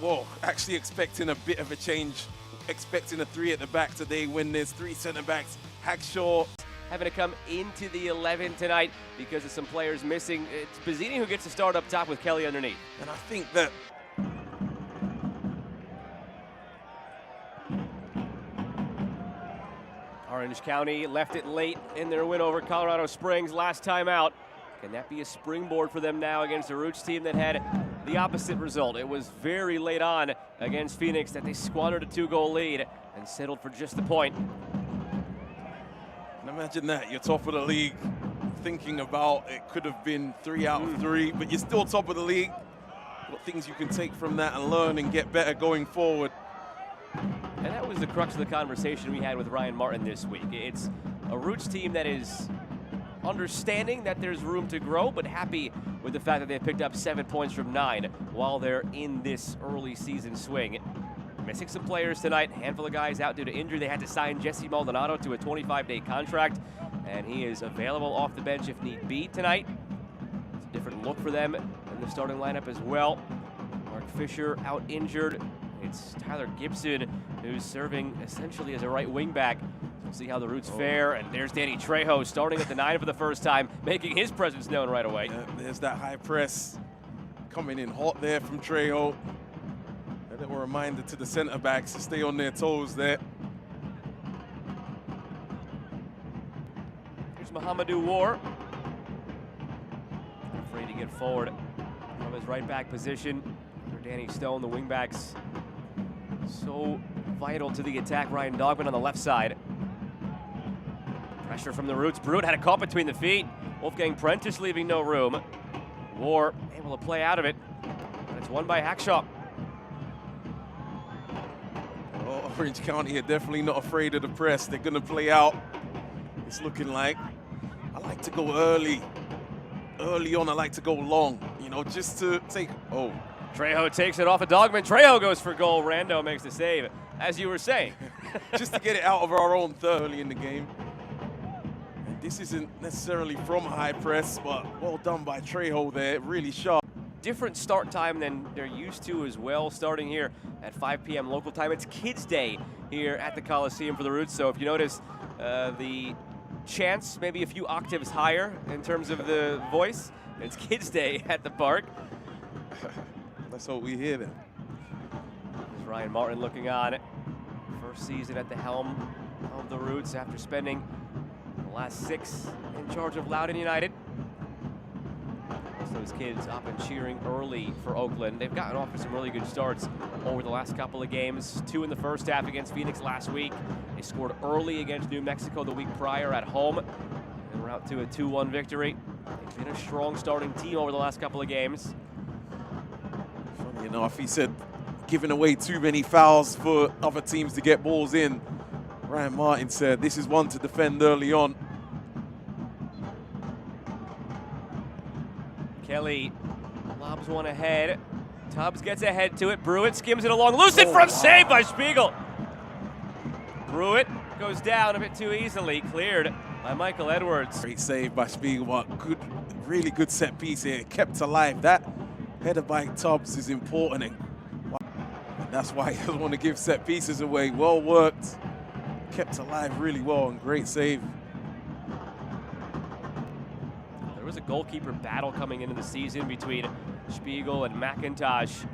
well, actually expecting a bit of a change, expecting a 3 at the back today when there's 3 center backs. Hackshaw having to come into the 11 tonight because of some players missing. It's Bazzini who gets to start up top with Kelly underneath. And I think that Orange County left it late in their win over Colorado Springs last time out. Can that be a springboard for them now against a Roots team that had the opposite result? It was very late on against Phoenix that they squandered a 2-goal lead and settled for just the point. And imagine that, you're top of the league, thinking about it could have been 3 out of 3, but you're still top of the league. What things you can take from that and learn and get better going forward. And that was the crux of the conversation we had with Ryan Martin this week. It's a Roots team that is understanding that there's room to grow, but happy with the fact that they picked up 7 points from 9 while they're in this early season swing. Missing some players tonight, handful of guys out due to injury. They had to sign Jesse Maldonado to a 25-day contract, and he is available off the bench if need be tonight. It's a different look for them in the starting lineup as well. Mark Fisher out injured. It's Tyler Gibson who's serving essentially as a right wing back. We'll see how the Roots fare. And there's Danny Trejo starting at the 9 for the first time, making his presence known right away. There's that high press coming in hot there from Trejo. A little reminder to the center backs to stay on their toes there. Here's Muhammadu War. Afraid to get forward from his right back position. For Danny Stone, the wing backs so vital to the attack. Ryan Dogman on the left side. Pressure from the Roots. Brewitt had a caught between the feet. Wolfgang Prentice leaving no room. War able to play out of it. And it's won by Hackshaw. Oh, Orange County are definitely not afraid of the press. They're going to play out. It's looking like. I like to go early. Early on, I like to go long. You know, just to take. Oh. Trejo takes it off of Dogman. Trejo goes for goal. Rando makes the save, as you were saying. Just to get it out of our own third early in the game. And this isn't necessarily from high press, but well done by Trejo there. Really sharp. Different start time than they're used to as well, starting here at 5 p.m. local time. It's Kids Day here at the Coliseum for the Roots, so if you notice the chants maybe a few octaves higher in terms of the voice, it's Kids Day at the park. That's what we hear then. There's Ryan Martin looking on. First season at the helm of the Roots after spending the last 6 in charge of Loudon United. Those kids up and cheering early for Oakland. They've gotten off to some really good starts over the last couple of games. 2 in the first half against Phoenix last week. They scored early against New Mexico the week prior at home. And we're out to a 2-1 victory. They've been a strong starting team over the last couple of games. Funny enough, he said giving away too many fouls for other teams to get balls in. Ryan Martin said this is one to defend early on. Kelly lobs one ahead. Tubbs gets ahead to it. Brewitt skims it along. Loose in front, save by Spiegel. Brewitt goes down a bit too easily. Cleared by Michael Edwards. Great save by Spiegel, but good, really good set piece here. Kept alive. That header by Tubbs is important. And that's why he doesn't want to give set pieces away. Well worked. Kept alive really well and great save. There was a goalkeeper battle coming into the season between Spiegel and McIntosh.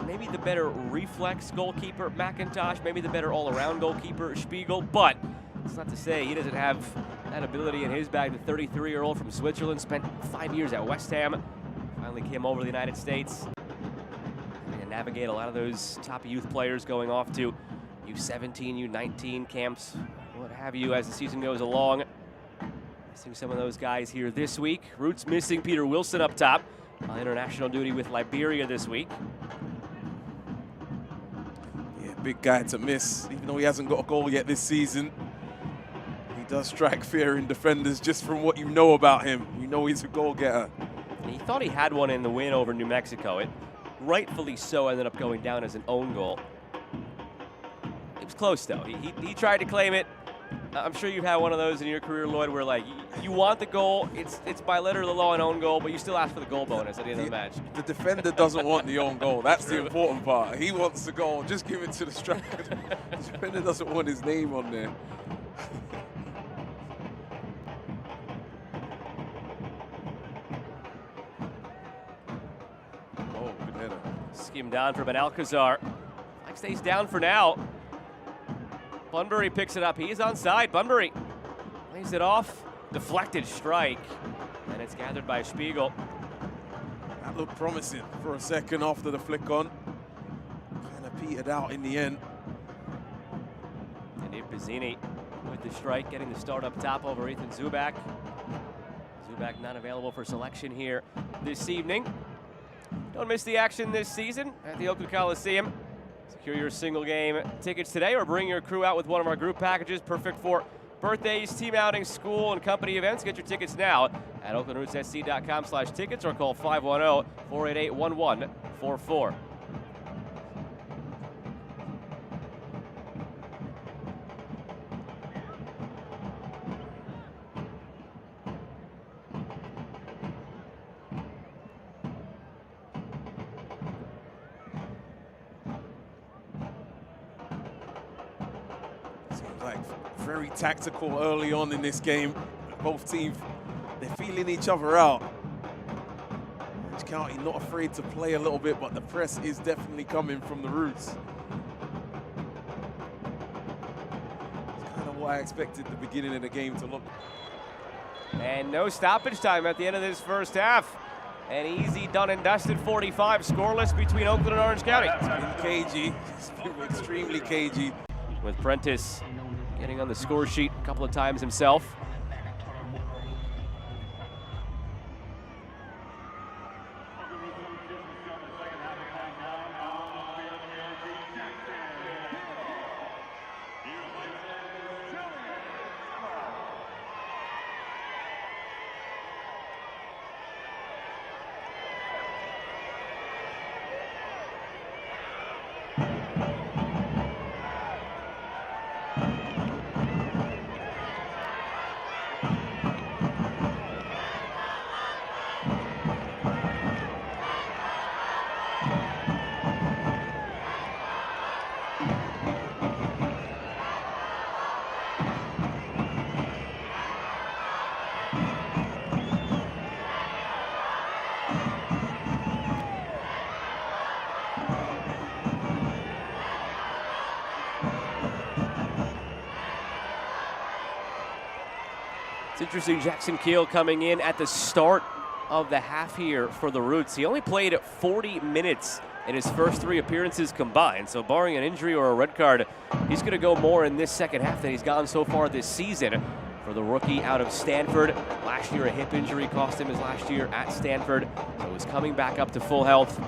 Maybe the better reflex goalkeeper, McIntosh. Maybe the better all-around goalkeeper, Spiegel. But it's not to say he doesn't have that ability in his bag. The 33-year-old from Switzerland spent 5 years at West Ham. Finally came over to the United States. And navigate a lot of those top youth players going off to U17, U19 camps, what have you, as the season goes along. Missing some of those guys here this week. Roots missing Peter Wilson up top on international duty with Liberia this week. Yeah, big guy to miss, even though he hasn't got a goal yet this season. He does strike fear in defenders just from what you know about him. You know he's a goal getter. He thought he had one in the win over New Mexico. It rightfully so ended up going down as an own goal. It was close though. He tried to claim it. I'm sure you've had one of those in your career, Lloyd, where like you want the goal, it's by letter of the law an own goal, but you still ask for the goal bonus at the end of the match. The defender doesn't want the own goal. That's the important part. He wants the goal. Just give it to the striker. The defender doesn't want his name on there. Oh, good header. Skim down for Ben Alcazar. Flag stays down for now. Bunbury picks it up. He's onside. Bunbury plays it off. Deflected strike. And it's gathered by Spiegel. That looked promising for a second after the flick on. Kind of petered out in the end. And Dave Pizzini with the strike, getting the start up top over Ethan Zubak. Zubak not available for selection here this evening. Don't miss the action this season at the Oakland Coliseum. Secure your single game tickets today or bring your crew out with one of our group packages, perfect for birthdays, team outings, school, and company events. Get your tickets now at oaklandrootssc.com/tickets or call 510-488-1144. Seems like very tactical early on in this game. Both teams, they're feeling each other out. Orange County not afraid to play a little bit, but the press is definitely coming from the Roots. It's kind of what I expected the beginning of the game to look. And no stoppage time at the end of this first half. An easy done and dusted 45 scoreless between Oakland and Orange County. It's been cagey. It's been extremely cagey. With Prentice getting on the score sheet a couple of times himself. It's interesting, Jackson Keel coming in at the start of the half here for the Roots. He only played 40 minutes in his first 3 appearances combined, so barring an injury or a red card, he's going to go more in this second half than he's gone so far this season. For the rookie out of Stanford, last year a hip injury cost him his last year at Stanford, so he's coming back up to full health.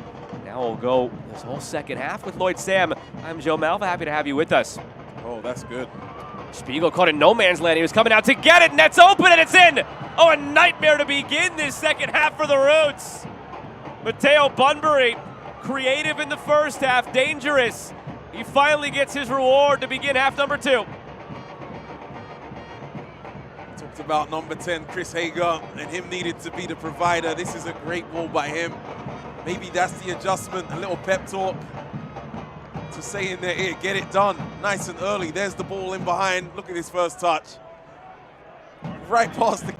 Now we'll go this whole second half with Lloyd Sam. I'm Joe Malva, happy to have you with us. Oh, that's good. Spiegel caught in no man's land. He was coming out to get it. Net's open and it's in. Oh, a nightmare to begin this second half for the Roots. Mateo Bunbury, creative in the first half, dangerous. He finally gets his reward to begin half number 2. Talked about number 10, Chris Hager, and him needed to be the provider. This is a great ball by him. Maybe that's the adjustment, a little pep talk to say in their ear, get it done nice and early. There's the ball in behind. Look at his first touch. Right past the...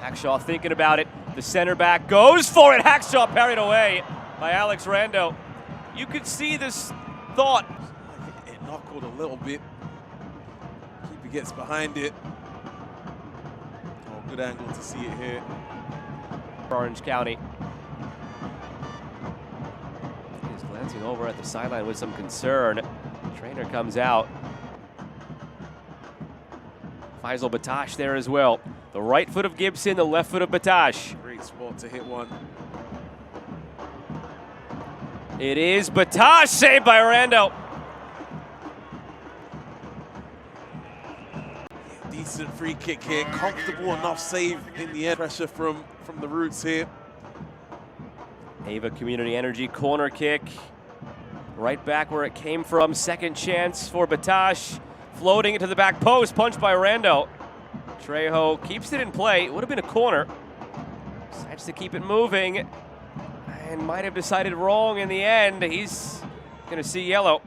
Hackshaw thinking about it. The center back goes for it. Hackshaw parried away by Alex Rando. You could see this thought. It knuckled a little bit. Keeper gets behind it. Good angle to see it here. Orange County. He's glancing over at the sideline with some concern. The trainer comes out. Faisal Batash there as well. The right foot of Gibson, the left foot of Batash. Great spot to hit one. It is Batash, saved by Rando. Decent free kick here, comfortable enough save in the end. Pressure from the Roots here. Ava Community Energy corner kick. Right back where it came from. Second chance for Batash. Floating into the back post. Punched by Rando. Trejo keeps it in play. It would have been a corner. Decides to keep it moving. And might have decided wrong in the end. He's going to see yellow.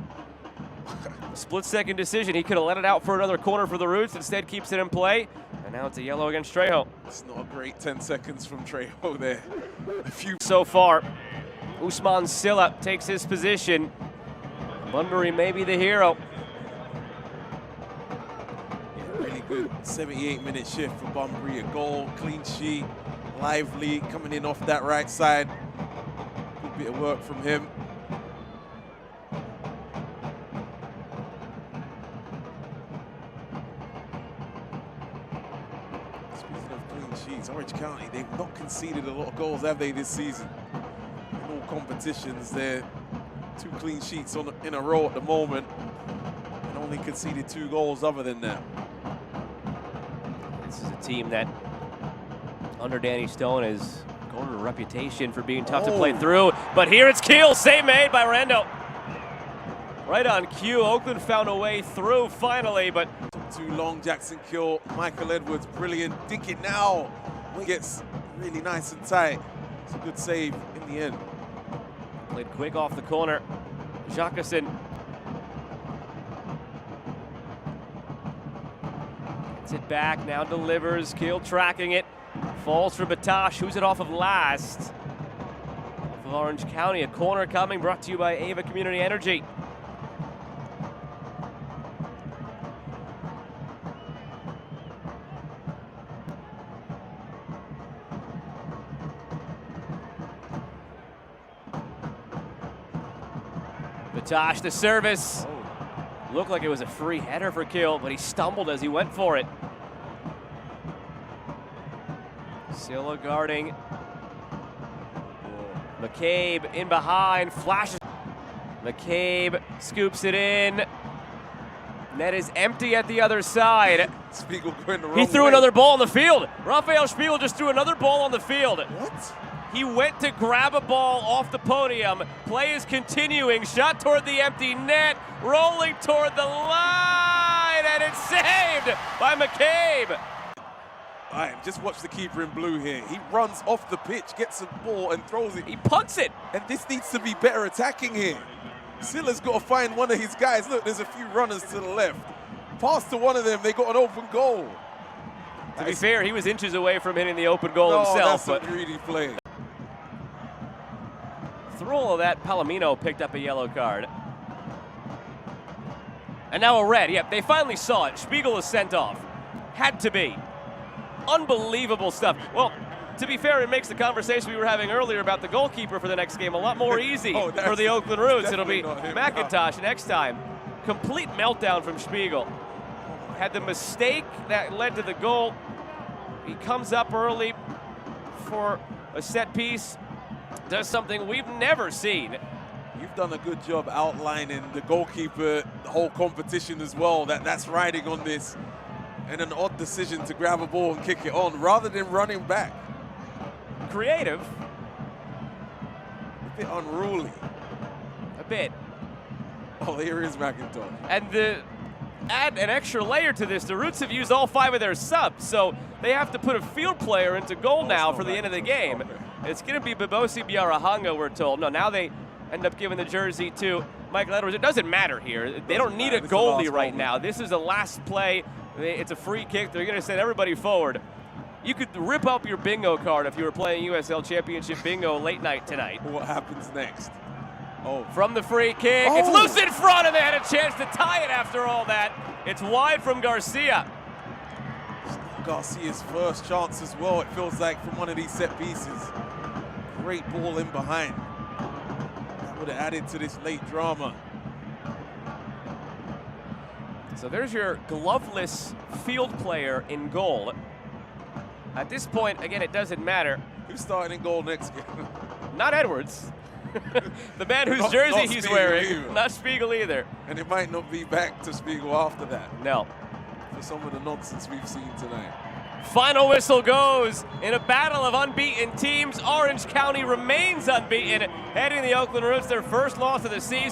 Split-second decision. He could have let it out for another corner for the Roots. Instead keeps it in play. And now it's a yellow against Trejo. It's not a great 10 seconds from Trejo there. A few so far. Usman Silla takes his position. Bunbury may be the hero. Yeah, really good 78-minute shift for Bunbury. A goal, clean sheet, lively, coming in off that right side. Good bit of work from him. Orange County, they've not conceded a lot of goals, have they, this season? In all competitions, they're 2 clean sheets in a row at the moment, and only conceded 2 goals other than that. This is a team that, under Danny Stone, has garnered a reputation for being tough to play through. But here it's Keel, save made by Rando. Right on cue, Oakland found a way through finally, but took too long. Jackson Kill, Michael Edwards, brilliant. Dink it now. Gets really nice and tight. It's a good save in the end. Played quick off the corner. Jacqueson. Gets it back, now delivers. Keel tracking it. Falls for Batash. Who's it off of last? Off of Orange County. A corner coming, brought to you by Ava Community Energy. Batash, the service. Looked like it was a free header for Keel, but he stumbled as he went for it. Silla guarding. McCabe in behind, flashes. McCabe scoops it in. Net is empty at the other side. Spiegel going the wrong He threw way. another ball on the field. Rafael Spiegel just threw another ball on the field. What? He went to grab a ball off the podium. Play is continuing. Shot toward the empty net. Rolling toward the line. And it's saved by McCabe. All right, just watch the keeper in blue here. He runs off the pitch, gets the ball, and throws it. He punts it. And this needs to be better attacking here. Silla's got to find one of his guys. Look, there's a few runners to the left. Pass to one of them, they got an open goal. To be fair, he was inches away from hitting the open goal himself. That's a greedy play. Through all of that, Palomino picked up a yellow card. And now a red. Yep, they finally saw it. Spiegel is sent off. Had to be. Unbelievable stuff. Well, to be fair, it makes the conversation we were having earlier about the goalkeeper for the next game a lot more easy for the Oakland Roots. It'll be McIntosh next time. Complete meltdown from Spiegel. Had the mistake that led to the goal. He comes up early for a set piece. Does something we've never seen. You've done a good job outlining the goalkeeper, the whole competition as well, that's riding on this. And an odd decision to grab a ball and kick it on rather than running back. Creative. A bit unruly. A bit. Oh, here is McIntosh. And add an extra layer to this. The Roots have used all 5 of their subs, so they have to put a field player into goal now for the end of the game. It's going to be Babosi Biarahanga, we're told. No, now they end up giving the jersey to Michael Edwards. It doesn't matter here. They don't need a goalie right now. This is the last play. It's a free kick. They're going to send everybody forward. You could rip up your bingo card if you were playing USL Championship bingo late night tonight. What happens next? Oh, from the free kick. It's loose in front, and they had a chance to tie it after all that. It's wide from Garcia. Garcia's first chance as well, it feels like, from one of these set pieces. Great ball in behind. That would have added to this late drama. So there's your gloveless field player in goal. At this point, again, it doesn't matter. Who's starting in goal next game? Not Edwards. The man whose jersey he's wearing. Either. Not Spiegel either. And it might not be back to Spiegel after that. No. For some of the nonsense we've seen tonight. Final whistle goes in a battle of unbeaten teams. Orange County remains unbeaten, heading the Oakland Roots their first loss of the season.